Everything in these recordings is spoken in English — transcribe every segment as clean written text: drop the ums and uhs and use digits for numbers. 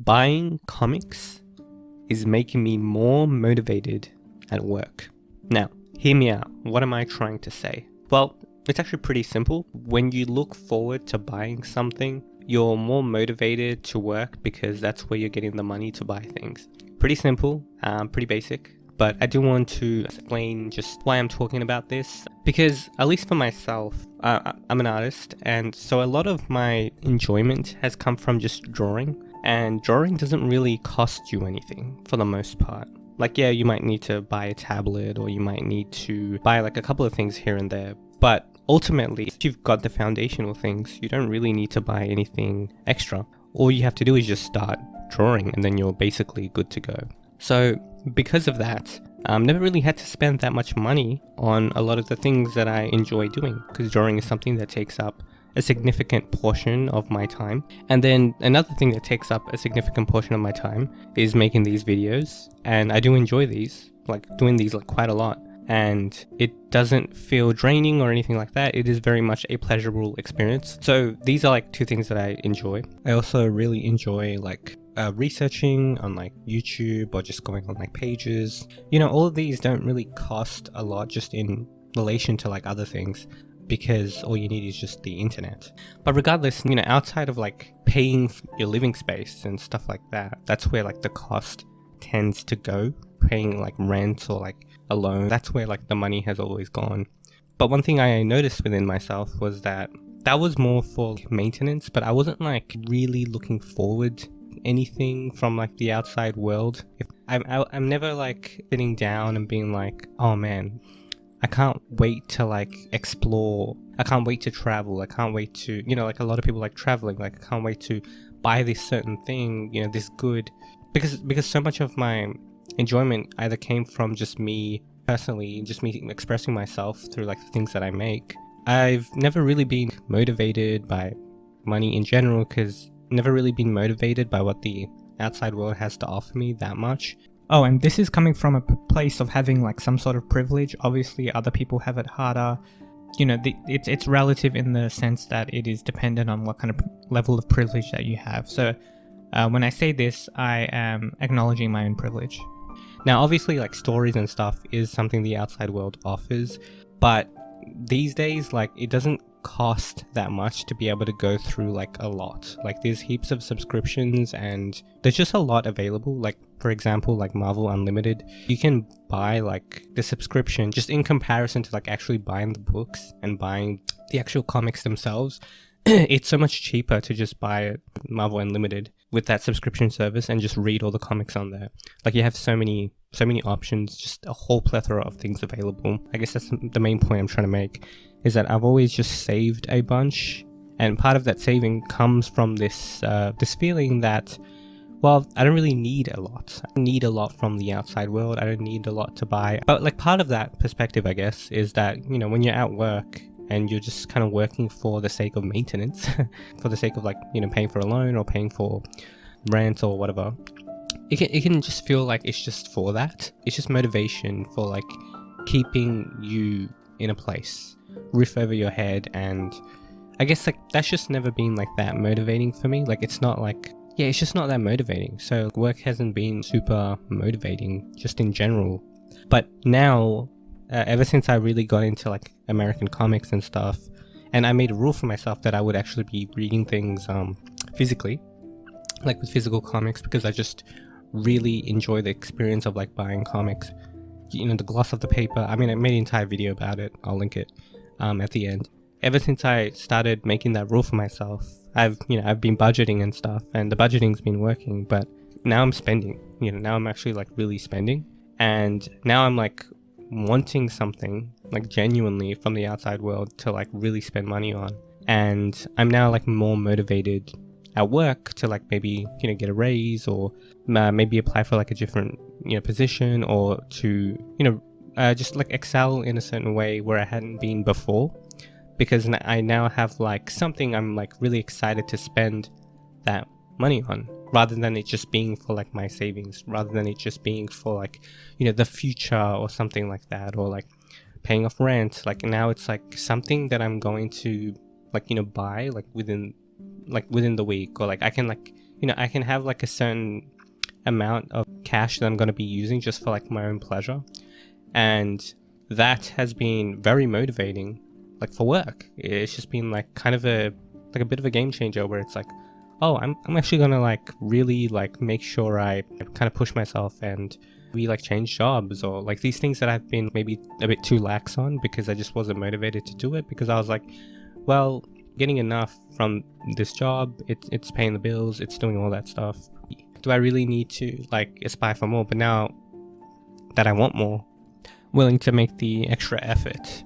Buying comics is making me more motivated at work. Now, hear me out. What am I trying to say? Well, it's actually pretty simple. When you look forward to buying something, you're more motivated to work because that's where you're getting the money to buy things. Pretty simple, pretty basic. But I do want to explain just why I'm talking about this, because at least for myself, I'm an artist, and so a lot of my enjoyment has come from just drawing, and drawing doesn't really cost you anything for the most part. Like, yeah, you might need to buy a tablet, or you might need to buy like a couple of things here and there, but ultimately, if you've got the foundational things, you don't really need to buy anything extra. All you have to do is just start drawing, and then you're basically good to go. So because of that, never really had to spend that much money on a lot of the things that I enjoy doing, because drawing is something that takes up a significant portion of my time. And then another thing that takes up a significant portion of my time is making these videos, and I do enjoy these, like doing these like quite a lot, and it doesn't feel draining or anything like that. It is very much a pleasurable experience. So these are like two things that I enjoy. I also really enjoy like researching on like YouTube, or just going on like pages. You know, all of these don't really cost a lot just in relation to like other things, because all you need is just the internet. But regardless, you know, outside of like paying for your living space and stuff like that, that's where like the cost tends to go. Paying like rent or like a loan, that's where like the money has always gone. But one thing I noticed within myself was that was more for maintenance, but I wasn't like really looking forward anything from like the outside world. I'm never like sitting down and being like, oh man, I can't wait to like explore, I can't wait to travel, I can't wait to, you know, like a lot of people like traveling, like I can't wait to buy this certain thing, you know, this good, because so much of my enjoyment either came from just me personally, just me expressing myself through like the things that I make. I've never really been motivated by money in general, because never really been motivated by what the outside world has to offer me that much. Oh, and this is coming from a place of having like some sort of privilege. Obviously other people have it harder. You know, it's relative in the sense that it is dependent on what kind of level of privilege that you have. So when I say this, I am acknowledging my own privilege. Now obviously like stories and stuff is something the outside world offers, but these days like it doesn't cost that much to be able to go through like a lot. Like there's heaps of subscriptions, and there's just a lot available. Like for example, like Marvel Unlimited, you can buy like the subscription just in comparison to like actually buying the books and buying the actual comics themselves. It's so much cheaper to just buy Marvel Unlimited with that subscription service and just read all the comics on there. Like you have so many options, just a whole plethora of things available. I guess that's the main point I'm trying to make, is that I've always just saved a bunch, and part of that saving comes from this feeling that, well, I don't really need a lot. I don't need a lot from the outside world. I don't need a lot to buy. But like part of that perspective, I guess, is that, you know, when you're at work and you're just kind of working for the sake of maintenance, for the sake of like, you know, paying for a loan or paying for rent or whatever, it can just feel like it's just for that. It's just motivation for like keeping you in a place, roof over your head. And I guess like that's just never been like that motivating for me. Like it's not like, yeah, it's just not that motivating. So work hasn't been super motivating just in general. But now, ever since I really got into like American comics and stuff, and I made a rule for myself that I would actually be reading things physically, like with physical comics, because I just really enjoy the experience of like buying comics. You know, the gloss of the paper. I mean, I made an entire video about it. I'll link it at the end. Ever since I started making that rule for myself, I've been budgeting and stuff, and the budgeting's been working, but now I'm spending. You know, now I'm actually like really spending, and now I'm like wanting something like genuinely from the outside world to like really spend money on. And I'm now like more motivated at work to like maybe, you know, get a raise, or maybe apply for like a different, you know, position, or to, you know, just like excel in a certain way where I hadn't been before, because I now have like something I'm like really excited to spend that money on, rather than it just being for like my savings, rather than it just being for like, you know, the future or something like that, or like paying off rent. Like now it's like something that I'm going to like, you know, buy like within the week, or like I can like I can have like a certain amount of cash that I'm going to be using just for like my own pleasure. And that has been very motivating, like for work. It's just been like kind of a bit of a game changer where it's like, oh, I'm actually going to like really like make sure I kind of push myself and we like change jobs, or like these things that I've been maybe a bit too lax on because I just wasn't motivated to do it, because I was like, well, getting enough from this job, it's paying the bills, it's doing all that stuff. Do I really need to like aspire for more? But now that I want more, willing to make the extra effort.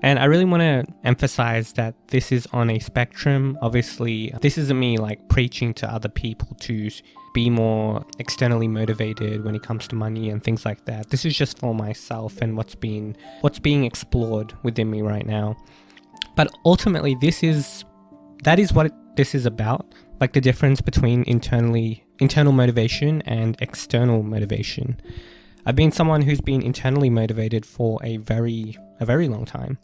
And I really want to emphasize that this is on a spectrum. Obviously, this isn't me like preaching to other people to be more externally motivated when it comes to money and things like that. This is just for myself and what's being explored within me right now. But ultimately, that is what this is about. Like the difference between internal motivation and external motivation. I've been someone who's been internally motivated for a very long time.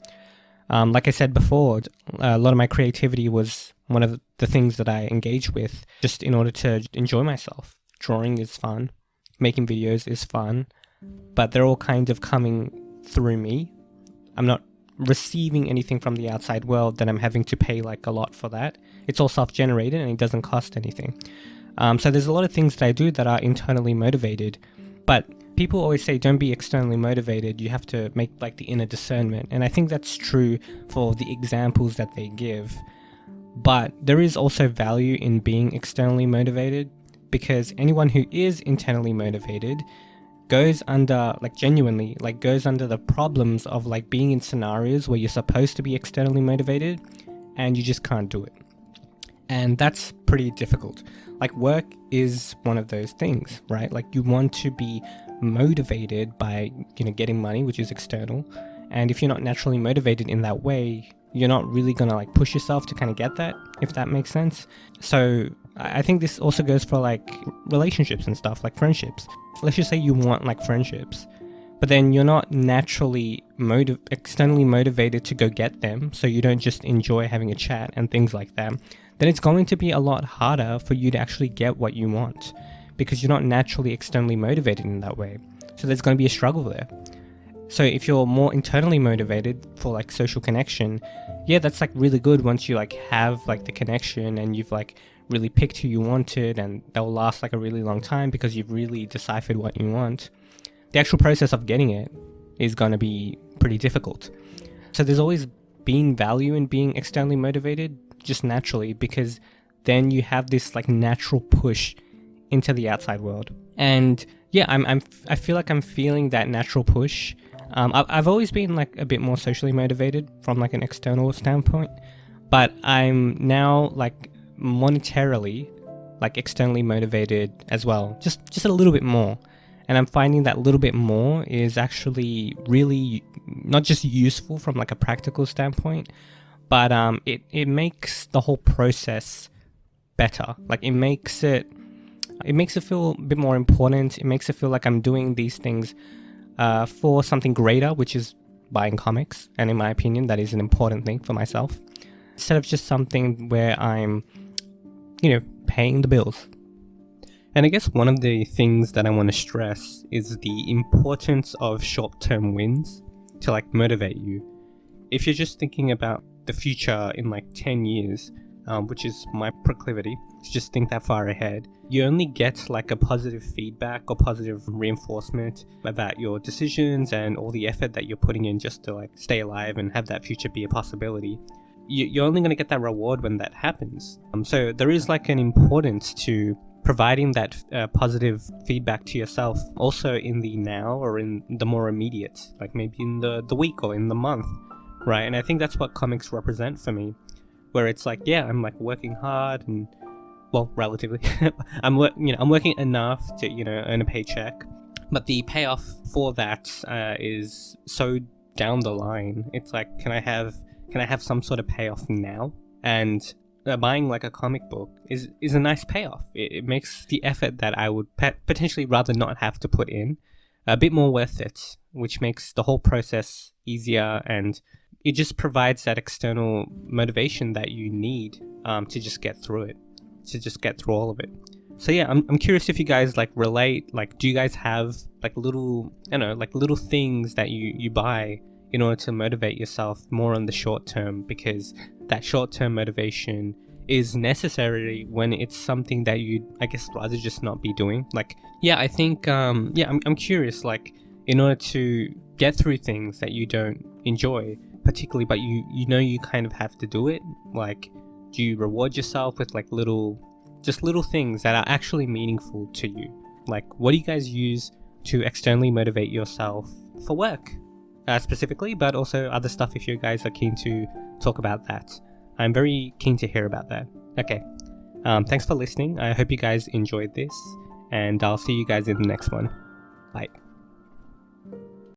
Like I said before, a lot of my creativity was one of the things that I engaged with just in order to enjoy myself. Drawing is fun, making videos is fun, but they're all kind of coming through me. I'm not receiving anything from the outside world that I'm having to pay like a lot for that. It's all self-generated and it doesn't cost anything. So there's a lot of things that I do that are internally motivated, but people always say don't be externally motivated, you have to make like the inner discernment, and I think that's true for the examples that they give. But there is also value in being externally motivated, because anyone who is internally motivated goes under the problems of like being in scenarios where you're supposed to be externally motivated and you just can't do it. And that's pretty difficult. Like work is one of those things, right? Like you want to be motivated by, getting money, which is external. And if you're not naturally motivated in that way, you're not really gonna like push yourself to kind of get that, if that makes sense. So I think this also goes for like relationships and stuff, like friendships. Let's just say you want like friendships, but then you're not naturally externally motivated to go get them, so you don't just enjoy having a chat and things like that, then it's going to be a lot harder for you to actually get what you want, because you're not naturally externally motivated in that way. So there's going to be a struggle there. So if you're more internally motivated for like social connection, yeah, that's like really good once you like have like the connection and you've like really picked who you wanted, and they'll last like a really long time because you've really deciphered what you want. The actual process of getting it is going to be pretty difficult. So there's always been value in being externally motivated, just naturally, because then you have this like natural push into the outside world. And yeah, I feel like I'm feeling that natural push. I've always been like a bit more socially motivated from like an external standpoint, but I'm now like monetarily like externally motivated as well, just a little bit more. And I'm finding that little bit more is actually really not just useful from like a practical standpoint, but it makes the whole process better. Like it makes it feel a bit more important. It makes it feel like I'm doing these things for something greater, which is buying comics. And in my opinion, that is an important thing for myself, instead of just something where I'm, paying the bills. And I guess one of the things that I want to stress is the importance of short-term wins to like motivate you. If you're just thinking about the future in like 10 years, which is my proclivity to just think that far ahead, you only get like a positive feedback or positive reinforcement about your decisions and all the effort that you're putting in just to like stay alive and have that future be a possibility. You're only going to get that reward when that happens. So there is like an importance to providing that positive feedback to yourself also in the now or in the more immediate, like maybe in the week or in the month, right? And I think that's what comics represent for me, where it's like, yeah, I'm like working hard and, well, relatively, I'm working enough to, earn a paycheck, but the payoff for that is so down the line. It's like, can I have some sort of payoff now? And buying like a comic book is a nice payoff. It makes the effort that I would potentially rather not have to put in a bit more worth it, which makes the whole process easier, and it just provides that external motivation that you need to just get through it, to just get through all of it. So yeah, I'm curious if you guys like relate. Like, do you guys have like little, like little things that you buy in order to motivate yourself more on the short term, because that short term motivation is necessary when it's something that you, I guess, rather just not be doing. Like, yeah, I think, I'm curious, like, in order to get through things that you don't enjoy particularly, but you kind of have to do it, like, do you reward yourself with like little things that are actually meaningful to you? Like, what do you guys use to externally motivate yourself for work, specifically, but also other stuff if you guys are keen to talk about that? I'm very keen to hear about that. Okay, thanks for listening. I hope you guys enjoyed this, and I'll see you guys in the next one. Bye.